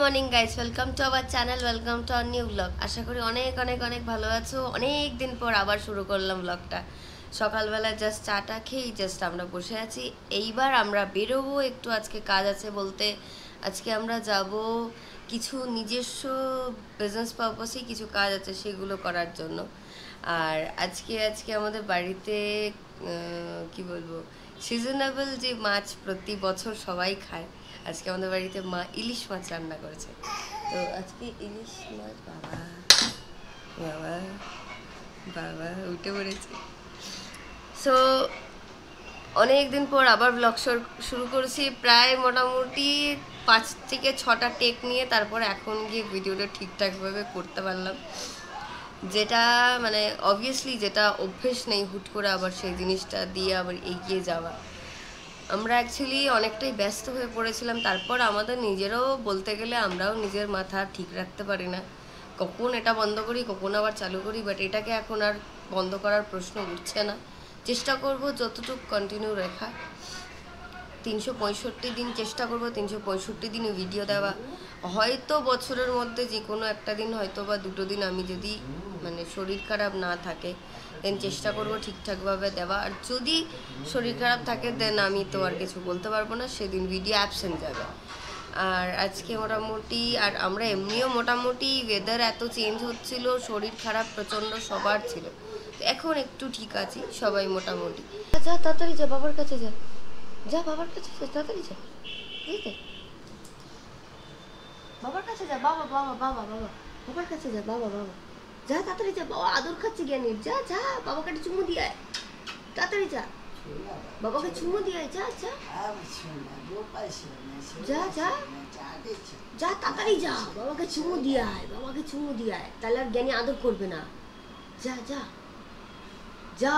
Morning guys, welcome to our channel, welcome to our new blog. আশা করি অনেক অনেক অনেক ভালো আছো। অনেক দিন পর আবার শুরু করলাম ব্লগটা। সকালবেলা জাস্ট চাটা খেয়েই জাস্ট আমরা বসে আছি। এইবার আমরা বেরোবো একটু, আজকে কাজ আছে বলতে আজকে আমরা যাব কিছু নিজস্ব বিজনেস পারপাসেই কিছু কাজ আছে সেগুলো করার জন্য। আর আজকে আমাদের বাড়িতে কি বলবো, সিজনেবল যে মাছ প্রতি বছর সবাই খায়, আজকে আমাদের বাড়িতে মা ইলিশ মাছ রান্না করেছে। তো আজকে ইলিশ মাছ বাবা বাবা বাবা উঠে পড়েছে। সো অনেক দিন পর আবার ব্লগ শুরু করেছি, প্রায় মোটামুটি 5 থেকে 6টা টেক নিয়ে তারপর এখন গিয়ে ভিডিওটা ঠিকঠাকভাবে করতে পারলাম। যেটা মানে অবভিয়াসলি যেটা অভ্যেস নেই হুট করে আবার সেই জিনিসটা দিয়ে আবার এগিয়ে যাওয়া। আমরা অ্যাকচুয়ালি অনেকটাই ব্যস্ত হয়ে পড়েছিলাম। তারপর আমাদের নিজেরও বলতে গেলে আমরাও নিজের মাথা ঠিক রাখতে পারি না, কখন এটা বন্ধ করি কখন আবার চালু করি। বাট এটাকে এখন আর বন্ধ করার প্রশ্ন উঠছে না। চেষ্টা করব যতটুকু কন্টিনিউ রাখা। 365 দিন চেষ্টা করব 365 দিনে ভিডিও দেওয়া। হয়তো বছরের মধ্যে যে কোনো একটা দিন হয়তো বা 2টো দিন আমি যদি মানে শরীর খারাপ না থাকে দেন চেষ্টা করব ঠিকঠাকভাবে দেওয়া। আর যদি শরীর খারাপ থাকে দেন আমি তো আর কিছু বলতে পারবো না, সেদিন ভিডিও অ্যাবসেন্ট যাবে। আর আজকে মোটামুটি আর আমরা এমনিও মোটামুটি ওয়েদার এত চেঞ্জ হচ্ছিল, শরীর খারাপ প্রচণ্ড সবার ছিল। তো এখন একটু ঠিক আছি সবাই মোটামুটি। যা তাড়াতাড়ি যা, বাবার কাছে যা, যা বাবার কাছে যা, তাড়াতাড়ি যা, বুঝতে বাবার কাছে যা, বাবা বাবা বাবা বাবা বাবার কাছে যা, বাবা বাবা যা, তাড়াতাড়ি যা, বাবা আদর খাচ্ছে জ্ঞানীর, যা যা বাবাকে একটা চুমু দিয়ে আয়, তাড়াতাড়ি যা, বাবাকে চুমু দিয়ে আয়, যা যা যা যা যা, তাড়াতাড়ি যা, বাবাকে চুমু দিয়ে আয়, বাবাকে চুমু দিয়ে আয়, তাহলে আর জ্ঞানী আদর করবে না। যা যা যা,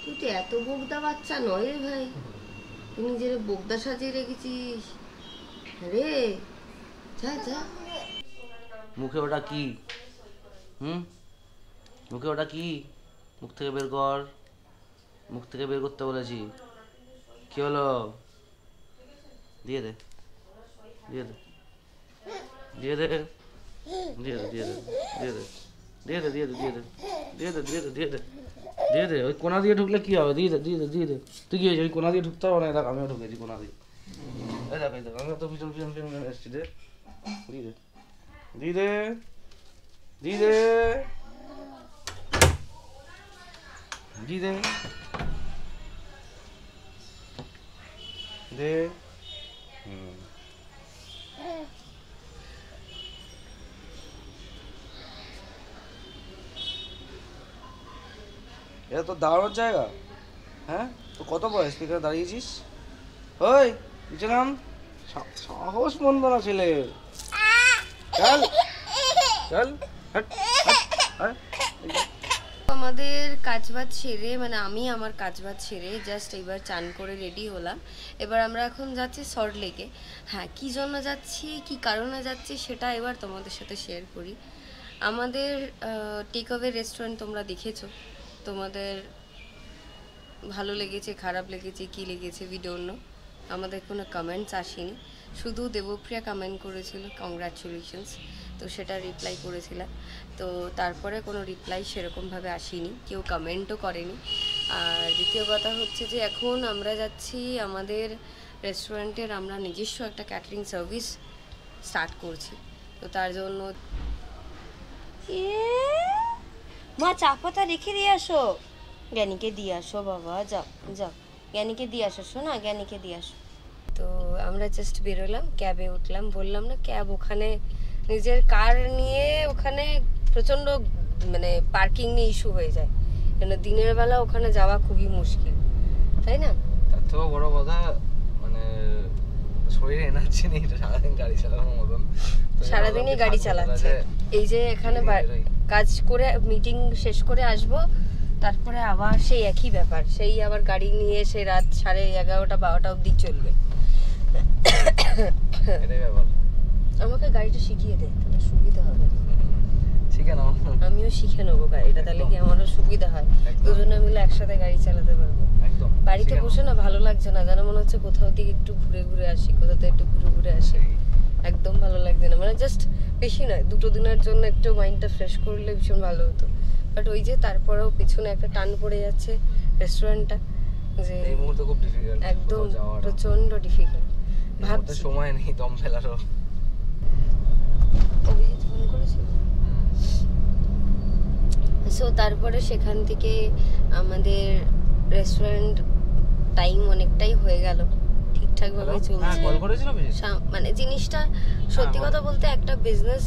তুই তো এত বোগদা বাচ্চা নয় রে ভাই, তুই নিজের বোগদা সাজিয়ে রেখেছিস রে। যা যা। মুখে ওটা কি? মুখে ওটা কি? মুখ থেকে বের কর, মুখ থেকে বের করতে বলেছি। কি হলো? দিয়ে দে, দিয়ে দে, দিয়ে দে, দিয়ে দে, দিয়ে দে, দিয়ে দে, দিয়ে দে, দিয়ে দে, দিয়ে দে, দিয়ে দে, দিয়ে দে, দিয়ে দে, দিয়ে দে। ওই কোনা দিয়ে ঢুকলে কি হবে? দিয়ে দে, দিয়ে দে, দিয়ে দে। তুই কি হয়েছে? ওই কোনা দিয়ে ঢুকতে হবে না। দেখ আমিও ঢুকেছি কোনা দিয়ে। এই দেখ, এই দেখ, আমিও তো পিছন পিছন পিছন এসছি। দে, দিয়ে দে, দিয়ে দে, দিয়ে দে, দিয়ে দে, দে। এটা তো দাঁড়ানোর জায়গা? হ্যাঁ, তো কত বয়স তুই এখানে দাঁড়িয়েছিস? ওই নিচে নাম। সাহস মন্দ না ছেলে। চল চল। আমাদের কাজবাজ সেরে মানে আমি আমার কাজবাজ সেরে জাস্ট এবার চান করে রেডি হলাম। এবার আমরা এখন যাচ্ছি সল্ট লেকে। হ্যাঁ, কী জন্য যাচ্ছি কী কারণে যাচ্ছি সেটা এবার তোমাদের সাথে শেয়ার করি। আমাদের টেক অ্যাওয়ে রেস্টুরেন্ট তোমরা দেখেছো, তোমাদের ভালো লেগেছে খারাপ লেগেছে কী লেগেছে ভিডিও অন্য আমাদের কোনো কমেন্টস আসেনি। শুধু দেবপ্রিয়া কমেন্ট করেছিল কংগ্রাচুলেশনস, তো সেটা রিপ্লাই করেছিলাম। তো তারপরে কোনো রিপ্লাই সেরকমভাবে আসেনি, কেউ কমেন্টও করেনি। আর দ্বিতীয় কথা হচ্ছে যে এখন আমরা যাচ্ছি আমাদের রেস্টুরেন্টের আমরা নিজস্ব একটা ক্যাটারিং সার্ভিস স্টার্ট করছি। তো তার জন্য মা চা পাতা রেখে দিয়ে আসো, জ্ঞানীকে দিয়ে আসো বাবা, যাও যাও জ্ঞানীকে দিয়ে আসো, শোনা জ্ঞানীকে দিয়ে আসো। তো আমরা জাস্ট বেরোলাম, ক্যাবে উঠলাম। বললাম না ক্যাব ওখানে নিজের কার নিয়ে ওখানে প্রচণ্ড মানে পার্কিং নিয়ে ইস্যু হয়ে যায়, কেন দিনের বেলা ওখানে যাওয়া খুবই মুশকিল, তাই না? তার থেকেও বড় কথা মানে শরীরে এনার্জি নেই সারাদিন গাড়ি চালানোর মতন। সারাদিনই গাড়ি চালাচ্ছে। এই যে এখানে কাজ করে মিটিং শেষ করে আসবো, তারপরে আবার সেই একই ব্যাপার, সেই আবার গাড়ি নিয়ে সেই রাত 11:30 12টা অবধি চলবে। আমাকে গাড়িটা শিখিয়ে দে, তাহলে সুবিধা হবে। শিখে নাও। আমিও শিখে নেবো গাড়িটা, তাহলে কি আমারও সুবিধা হয়, দুজনে মিলে একসাথে গাড়ি চালাতে পারবো। একদম বাড়িতে বসে না ভালো লাগছে না, যেন মনে হচ্ছে কোথাও দিকে একটু ঘুরে ঘুরে আসি, কোথাও থেকে একটু ঘুরে ঘুরে আসি, একদম ভালো লাগছে না। মানে জাস্ট বেশি নয়, 2 দিনের জন্য একটু মাইন্ডটা ফ্রেশ করলে ভীষণ ভালো হতো। বাট ওই যে তারপরেও পিছনে একটা টান পড়ে যাচ্ছে রেস্টুরেন্টটা, যে এই মুহূর্তে খুব ডিফিকাল্ট, একদম প্রচন্ড ডিফিকাল্ট। ভাবতে সময় নেই দম ফেলারও। অভিজিৎ ফোন করেছিল। সো তারপরে সেখান থেকে আমাদের রেস্টুরেন্ট টাইম অনেকটাই হয়ে গেল, ঠিকঠাক ভাবে চলছে। কল করেছিল মানে জিনিসটা সত্যি কথা বলতে একটা বিজনেস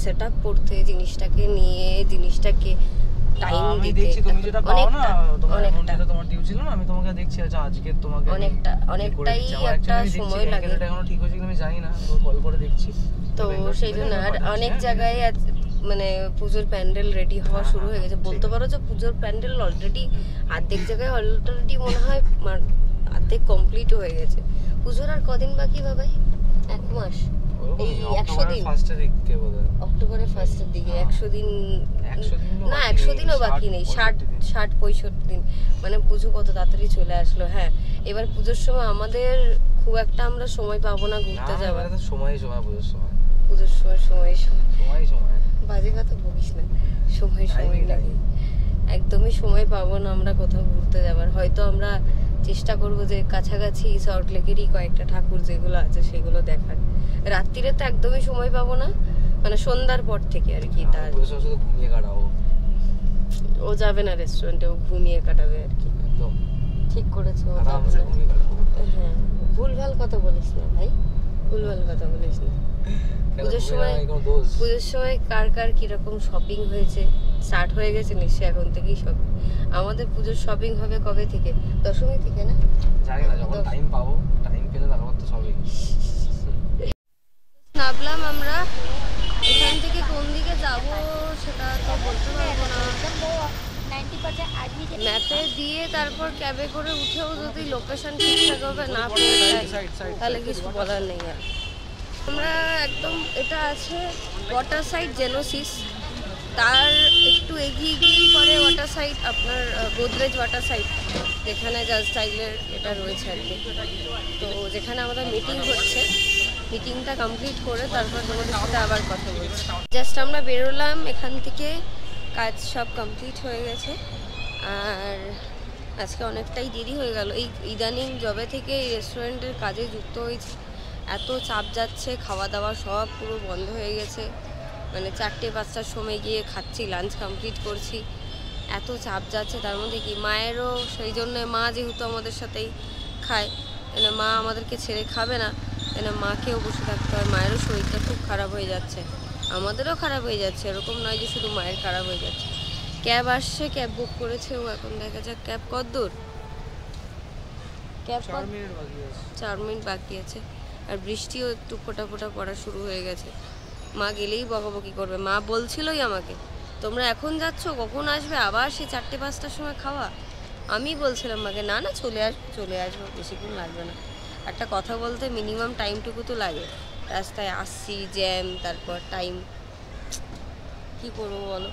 সেটআপ করতে, জিনিসটাকে নিয়ে জিনিসটাকে টাইম আমি দিতে দেখছি তুমি যেটা পাও না, তোমার অনেকটা যেটা তোমার ডিউ ছিল না, আমি তোমাকে দেখছি আচ্ছা আজকে তোমাকে অনেকটাই একটা সময় লাগে। এটা এখনো ঠিক হয়েছে কিনা আমি জানি না, তো কল করে দেখছি। তো সেই জন্য আর অনেক জায়গায় মানে পুজোর প্যান্ডেল রেডি হওয়া শুরু হয়ে গেছে। বলতে পারো যে পুজোর প্যান্ডেল অলরেডি অর্ধেক জায়গায় অলরেডি মনে হয় অর্ধেক কমপ্লিট হয়ে গেছে। পুজোর আর কদিন বাকি বাবাই? 1 মাস, এই 100 দিন, অক্টোবরের ফার্স্টের দিকে 100 দিন না, 100 দিনও বাকি নেই, 60-65 দিন। মানে পুজো কত তাড়াতাড়ি চলে আসলো। হ্যাঁ, এবার পুজোর সময় আমাদের খুব একটা আমরা সময় পাবো না ঘুরতে যাওয়ার। পুজোর সময় বাজে কথা বলিস না, সময় লাগে, একদমই সময় পাবো না আমরা কোথাও ঘুরতে যাবার। হয়তো আমরা চেষ্টা করবো যে কাছাকাছি সল্ট লেকেরই কয়েকটা ঠাকুর যেগুলো আছে সেগুলো দেখার। রাত্রিরে তো একদমই সময় পাবো না, মানে সন্ধ্যার পর থেকে আর কি। তার ও যাবে না রেস্টুরেন্টে, ও ঘুমিয়ে কাটাবে আর কি। ঠিক করেছে ও যাবে না। হ্যাঁ, ভুলভাল কথা বলিস না ভাই, ভুলভাল কথা বলিস না। পুজোর সময় কার কার কিরকম শপিং হয়েছে, স্টার্ট হয়ে গেছে নিশ্চয়ই এখন থেকেই শপিং। আমাদের পুজোর শপিং হবে কবে থেকে? দশমী থেকে না? জানি না, যখন টাইম পাবো, টাইম পেলে তারপর তো সবই। নামলাম আমরা, এখান থেকে কোন দিকে যাব সেটা তো বলতে পারবো না। ম্যাপে দিয়ে তারপর ক্যাবে করে উঠেও যদি লোকেশন ঠিকঠাক হবে না পৌঁছায় তাহলে কিছু বলার নেই। আর আমরা একদম, এটা আছে ওয়াটার সাইড জেনোসিস, তার একটু এগিয়ে গিয়েই পরে ওয়াটার সাইড আপনার গোদরেজ ওয়াটার সাইড, যেখানে জাজ স্টাইলের এটা রয়েছে আর কি। তো যেখানে আমাদের মিটিং হচ্ছে, মিটিংটা কমপ্লিট করে তারপর তোমাদের সাথে আবার কথা বলছি। জাস্ট আমরা বেরোলাম এখান থেকে, কাজ সব কমপ্লিট হয়ে গেছে। আর আজকে অনেকটাই দেরি হয়ে গেল। এই ইদানিং জবে থেকে এই রেস্টুরেন্টের কাজে যুক্ত হয়েছি, এত চাপ যাচ্ছে, খাওয়া দাওয়া সব পুরো বন্ধ হয়ে গেছে। মানে 4-5টার সময় গিয়ে খাচ্ছি, লাঞ্চ কমপ্লিট করছি, এত চাপ যাচ্ছে। তার মধ্যে কি মায়েরও সেই জন্য, মা যেহেতু আমাদের সাথেই খায়, মানে মা আমাদেরকে ছেড়ে খাবে না, মানে মাকেও বসে থাকতে হয়। মায়েরও শরীরটা খুব খারাপ হয়ে যাচ্ছে, আমাদেরও খারাপ হয়ে যাচ্ছে, এরকম নয় যে শুধু মায়ের খারাপ হয়ে যাচ্ছে। ক্যাব আসছে, ক্যাব বুক করেছে ও, এখন দেখা যাক ক্যাব কত দূর। ক্যাব 4 মিনিট বাকি আছে। আর বৃষ্টিও একটু ফোটা ফোটা পড়া শুরু হয়ে গেছে। মা গেলেই বকাবকি করবে। মা বলছিলই আমাকে, তোমরা এখন যাচ্ছ, কখন আসবে আবার সেই 4-5টার সময় খাওয়া? আমি বলছিলাম মাকে, না না চলে আসবো, বেশিক্ষণ লাগবে না। একটা কথা বলতে মিনিমাম টাইমটুকু তো লাগে, রাস্তায় আসছি, জ্যাম, তারপর টাইম, কি করবো বলো।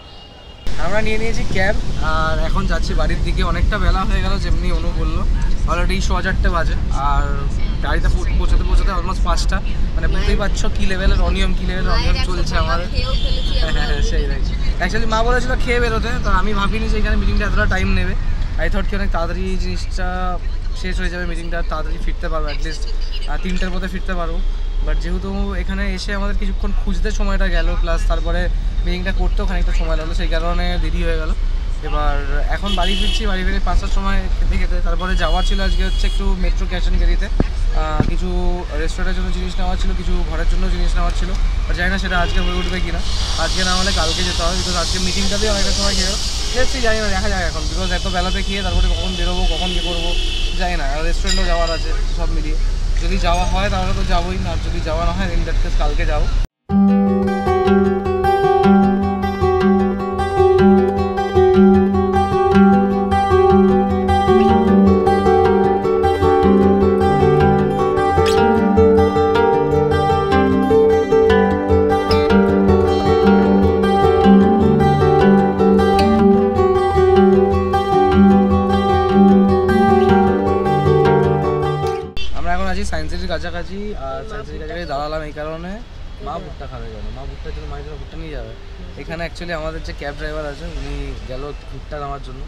আমরা নিয়ে নিয়েছি ক্যাব আর এখন যাচ্ছি বাড়ির দিকে। অনেকটা বেলা হয়ে গেল, যেমনি অনু বললো, অলরেডি 4:15 বাজে। আর গাড়িতে পৌঁছাতে অলমোস্ট 5টা। মানে বুঝতেই পারছো কী লেভেলের অনিয়ম চলছে আমাদের। হ্যাঁ সেই রাইট। অ্যাকচুয়ালি মা বলেছিল খেয়ে বেরোতে, তো আমি ভাবিনি যে এখানে মিটিংটা এতটা টাইম নেবে। আই থট কি অনেক তাড়াতাড়ি জিনিসটা শেষ হয়ে যাবে, মিটিংটা তাড়াতাড়ি ফিরতে পারবো, অ্যাটলিস্ট 3টার মধ্যে ফিরতে পারবো। বাট যেহেতু এখানে এসে আমাদের কিছুক্ষণ খুঁজতে সময়টা গেল, প্লাস তারপরে মিটিংটা করতেও খানিকটা সময় লাগলো, সেই কারণে দেরি হয়ে গেল। এবার এখন বাড়ি ফিরছি, বাড়ি ফিরে 5টার সময় খেতে তারপরে যাওয়ার ছিল আজকে হচ্ছে একটু মেট্রো ক্যাশ অ্যান্ড ক্যারিতে কিছু রেস্টুরেন্টের জন্য জিনিস নেওয়ার ছিল, কিছু ঘরের জন্য জিনিস নেওয়ার ছিল। আর জানি না সেটা আজকে হয়ে উঠবে কিনা, আজকে না হলে কালকে যেতে হবে, বিকজ আজকে মিটিংটাতেই অনেকটা সময় খেয়েও দেখছি, জানি না, দেখা যায় এখন। বিকজ এত বেলাতে খেয়ে তারপরে কখন বেরোবো, কখন কী করবো জানি না। আর রেস্টুরেন্টও যাওয়ার আছে, সব মিলিয়ে যদি যাওয়া হয় তাহলে তো যাবোই, আর যদি যাওয়া না হয় ইন দ্যাট কেস কালকে যাবো। কাছাকাছি, আর সায়েন্সের কাছাকাছি দাঁড়ালাম এই কারণে, মা ভুট্টা খাবে কেন, মা ভুট্টার জন্য মায়ের জন্য ভুট্টা নিয়ে যাবে। এখানে অ্যাকচুয়ালি আমাদের যে ক্যাব ড্রাইভার আছে উনি গেল ভুট্টা নেওয়ার জন্য,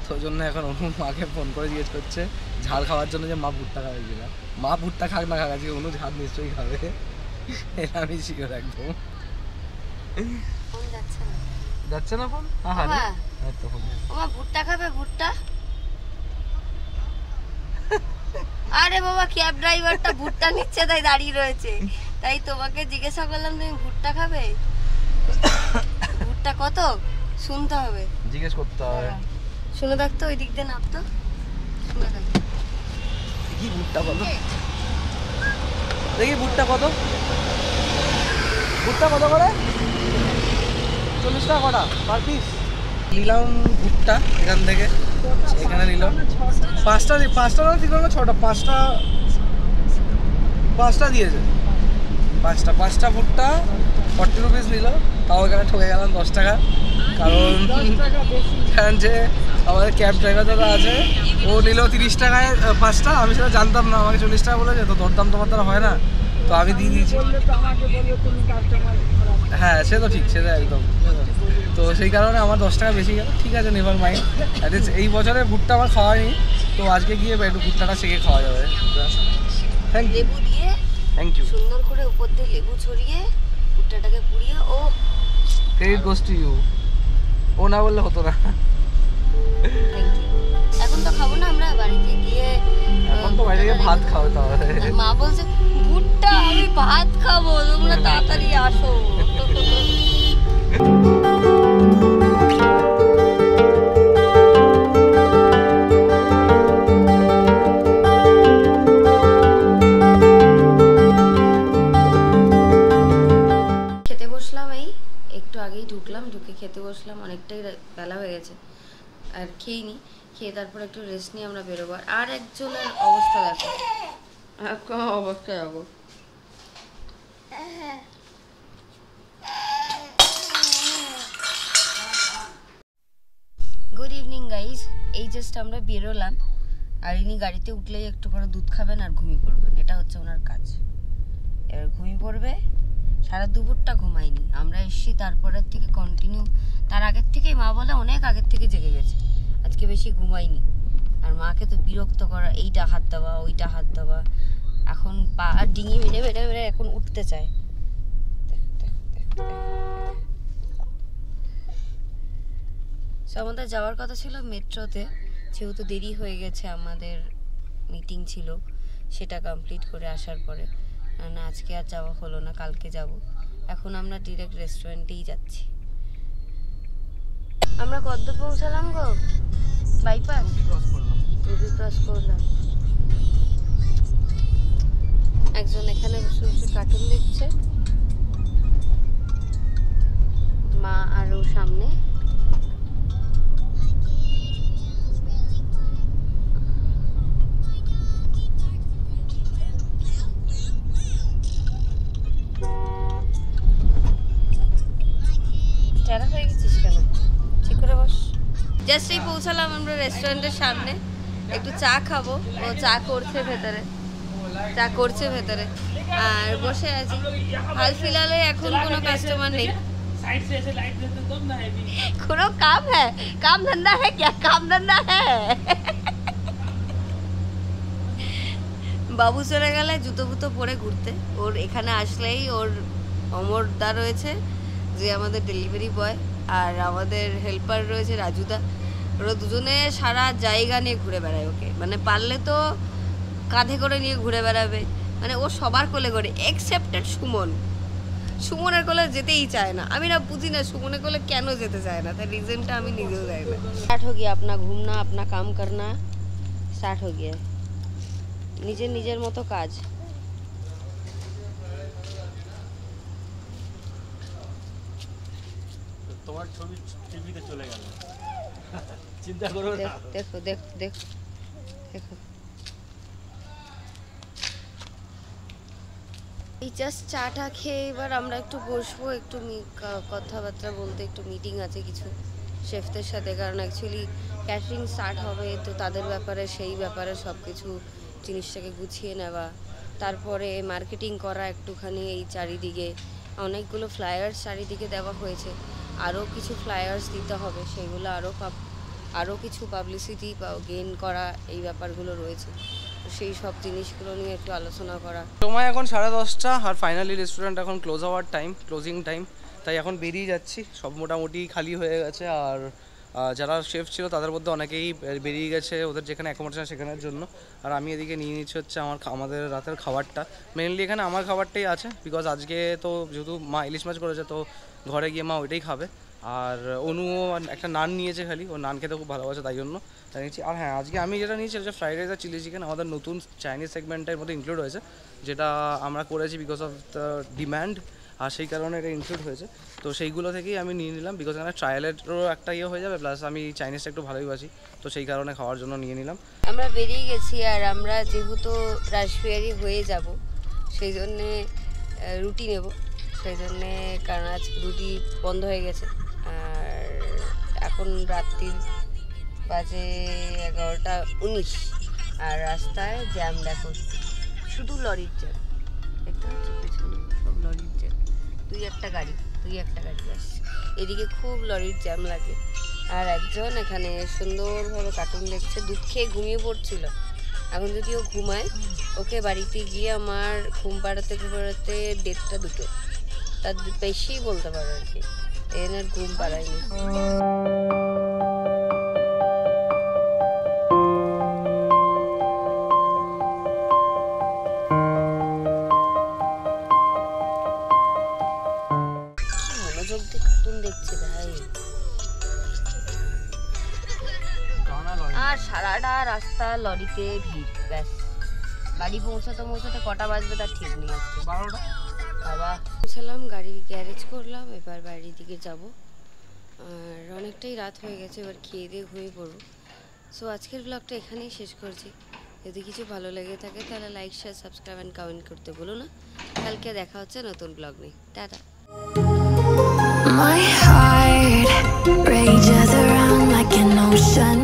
তো ওই জন্য এখন অনু মাকে ফোন করে জিজ্ঞেস করছে ঝাল খাওয়ার জন্য যে মা ভুট্টা খাবে কিনা। মা ভুট্টা খাক না খাক, আজকে অনু ঝাল নিশ্চয়ই খাবে, এটা আমি শিওর একদম। ফোন যাচ্ছে না, যাচ্ছে না ফোন? হ্যাঁ হ্যাঁ তো ফোন। ওমা ভুট্টা খাবে, ভুট্টা। আরে বাবা, ক্যাব ড্রাইভারটা ভুট্টা নিচ্ছে তাই দাঁড়িয়ে রয়েছে, তাই তোমাকে জিজ্ঞাসা করলাম তুমি ভুট্টা খাবে। ভুট্টা কত শুনতে হবে, জিজ্ঞেস করতে হবে। শুনে থাকতো, ওই দিক দিয়ে নামতো, শুনে থাকতো। কি ভুট্টা কত দেখি, ভুট্টা কত, ভুট্টা কত করে? 40 টাকা কটা পার পিস। নিলাম ভুট্টা এখান থেকে, এখানে নিলাম পাঁচটা না দিল না, ছটা, পাঁচটা দিয়েছে, পাঁচটা ভুট্টা 40 রুপিস নিল। তাও এখানে ঠকে গেলাম 10 টাকা, কারণ যে আমাদের ক্যাব ড্রাইভার দাদা আছে ও নিল 30 টাকায় 5টা, আমি সেটা জানতাম না, আমাকে 40 টাকা বলেছে, তো দরদাম তোমার দ্বারা হয় না, তো আমি দিয়ে দিয়েছি। হ্যাঁ সে তো ঠিক, সেটা একদম, তো সেই কারণে আমার 10 টাকা বেশি গেল। ঠিক আছে, নেভার মাইন্ড, এই বছরে ভুট্টা আমার খাওয়াইনি, তো আজকে গিয়ে একটু ভুট্টাটা শেখে খাওয়া যাবে। থ্যাংক ইউ, লেবু দিয়ে থ্যাংক ইউ, সুন্দর করে উপর দিয়ে লেবু ছড়িয়ে ভুট্টাটাকে পুড়িয়ে, ও ক্রেডিট গোস টু ইউ। ও না বললে হতো না। Thank you. এখন তো খাবো না, আমরা বাড়িতে গিয়ে, এখন তো বাইরে গিয়ে ভাত খাও তাহলে। মা বলছে ভুট্টা, আমি ভাত খাবো, তোমরা তাড়াতাড়ি আসো। খেতে বসলাম, এই একটু আগেই ঢুকলাম, ঢুকে খেতে বসলাম, অনেকটাই বেলা হয়ে গেছে, আর খেয়েনি, খেয়ে তারপর একটু রেস্ট নিয়ে আমরা বেরোবো। আর একজনের অবস্থা দেখো, কোন অবস্থা দেখো। গুড ইভিনিং গাইজ, এই জাস্ট আমরা বেরোলাম, আর ইনি গাড়িতে উঠলেই একটু করে দুধ খাবেন আর ঘুমিয়ে পড়বেন, এটা হচ্ছে ওনার কাজ। এবার ঘুমিয়ে পড়বে, সারা দুপুরটা ঘুমাইনি, আমরা এসছি তারপরের থেকে কন্টিনিউ, তার আগের থেকেই মা বলে অনেক আগের থেকে জেগে গেছে, আজকে বেশি ঘুমাইনি। আর মাকে তো বিরক্ত করা, এইটা হাত দেওয়া ওইটা হাত দেওয়া, এখন পা ডিঙি মেরে মেরে মেরে এখন উঠতে চায়। আমাদের যাওয়ার কথা ছিল মেট্রোতে, যেহেতু দেরি হয়ে গেছে, আমাদের মিটিং ছিল, সেটা কমপ্লিট করে আসার পরে, না আজকে আর যাওয়া হলো না, কালকে যাব। এখন আমরা ডিরেক্ট রেস্টুরেন্টেই যাচ্ছি। আমরা কত পৌঁছালাম গো? বাইপাস রুবি ক্রস করলাম। একজন এখানে বসে বসে কার্টুন দেখছে, মা আর ও সামনে। টেরা হয়ে গেছিস কেন? ঠিক করে বস। জাস্ট এই পৌঁছালাম আমরা রেস্টুরেন্টের সামনে, একটু চা খাবো, ও চা করছে ভেতরে, আর বসে আছি। হাল ফিলহালে এখন কোনো কাস্টমার নেই। কোনো কাম ধন্দা হ্যাঁ क्या काम धंधा है? বাবু চলে গেলে জুতো ফুতো পরে ঘুরতে, ওর এখানে আসলেই ওর অমরদা রয়েছে যে আমাদের ডেলিভারি বয়, আর আমাদের হেল্পার রয়েছে রাজুদা, ওরা দুজনে সারা জায়গা নিয়ে ঘুরে বেড়ায় ওকে, মানে পারলে তো কাঁধে করে নিয়ে ঘুরে বেড়াবে, মানে ও সবার কোলে করে, এক্সেপ্টেড সুমনের কোলে যেতেই চায় না। আমি না বুঝি না সুমনের কোলে কেন যেতে চায় না, তার রিজনটা আমি নিজেও জানি না। স্টার্ট हो गया अपना घूमना, अपना काम करना स्टार्ट हो गया, নিজের মতো কাজ। তোমার ছবি টিভিতে চলে গেল, চিন্তা করো না। দেখো দেখো দেখো দেখো, এই জাস্ট চাটা খেয়ে এবার আমরা একটু বসবো, একটু কথাবার্তা বলতে, একটু মিটিং আছে কিছু শেফদের সাথে, কারণ অ্যাকচুয়ালি ক্যাটারিং স্টার্ট হবে, তো তাদের ব্যাপারে সেই ব্যাপারে সব কিছু জিনিসটাকে গুছিয়ে নেওয়া, তারপরে মার্কেটিং করা একটুখানি এই চারিদিকে, অনেকগুলো ফ্লায়ার্স চারিদিকে দেওয়া হয়েছে, আরও কিছু ফ্লায়ার্স দিতে হবে, সেগুলো আরও কিছু পাবলিসিটি গেইন করা, এই ব্যাপারগুলো রয়েছে। তো সেই সব জিনিসগুলো নিয়ে একটু আলোচনা করা। সময় এখন 10:30 আর ফাইনালি রেস্টুরেন্ট এখন ক্লোজ হওয়ার টাইম, ক্লোজিং টাইম, তাই এখন বেরিয়ে যাচ্ছি। সব মোটামুটি খালি হয়ে গেছে, আর যারা শেফ ছিল তাদের মধ্যে অনেকেই বেরিয়ে গেছে ওদের যেখানে অ্যাকোমোডেশন সেখানের জন্য। আর আমি এদিকে নিয়ে নিচ্ছি হচ্ছে আমাদের রাতের খাবারটা। মেনলি এখানে আমার খাবারটাই আছে, বিকজ আজকে তো যেহেতু মা ইলিশ মাছ করেছে, তো ঘরে গিয়ে মা ওইটাই খাবে। আর অনুও একটা নান নিয়েছে, খালি ও নান খেতে খুব ভালোবাসে, তাই জন্য নিয়েছি। আর হ্যাঁ, আজকে আমি যেটা নিয়েছি সেটা ফ্রাইড রাইস আর চিলি চিকেন, আমাদের নতুন চাইনিজ সেগমেন্টের মধ্যে ইনক্লুড হয়েছে, যেটা আমরা করেছি বিকজ অফ দ্য ডিম্যান্ড, আর সেই কারণে এটা ইনক্লুড হয়েছে। তো সেইগুলো থেকেই আমি নিয়ে নিলাম, বিকজ এখানে ট্রায়ালেরও একটা ইয়ে হয়ে যাবে, প্লাস আমি চাইনিজটা একটু ভালোবাসি, তো সেই কারণে খাওয়ার জন্য নিয়ে নিলাম। আমরা বেরিয়ে গেছি, আর আমরা যেহেতু রাসবিহারি হয়ে যাব, সেই জন্যে রুটি নেব, সেই জন্যে, কারণ আজ রুটি বন্ধ হয়ে গেছে। আর এখন রাত্রির বাজে 11:19, আর রাস্তায় জ্যাম দেখো, শুধু লরির জ্যাম, দেখতে পাচ্ছ পেছনে সব লরির জ্যাম, দুই একটা গাড়ি আসছে, এদিকে খুব লরির জ্যাম লাগে। আর একজন এখানে সুন্দরভাবে কার্টুন দেখছে, দুধ খেয়ে ঘুমিয়ে পড়ছিল। এখন যদি ও ঘুমায়, ওকে বাড়িতে গিয়ে আমার ঘুম পাড়াতে 1:30 2, তার বেশি বলতে পারো আর কি, এনার ঘুম পাড়ায়নি। মনোযোগ দিয়ে কার্টুন দেখছে ভাই, আর সারাটা রাস্তা লরিতে ভিড়। ব্যাস, বাড়ি পৌঁছাতে কটা বাজবে তার ঠিক নেই, আজকে 12টা। বাবা, পৌঁছালাম, গাড়ি গ্যারেজ করলাম, এবার বাড়ির দিকে যাব। আর অনেকটাই রাত হয়ে গেছে, এবার খেয়ে দিয়ে ঘুমিয়ে পড়বো। সো আজকের ব্লগটা এখানেই শেষ করছি। যদি কিছু ভালো লেগে থাকে তাহলে like, share, subscribe and comment করতে ভুলো না। কালকে দেখা হচ্ছে নতুন ব্লগ নিয়ে। Tata. My heart rages around like an ocean.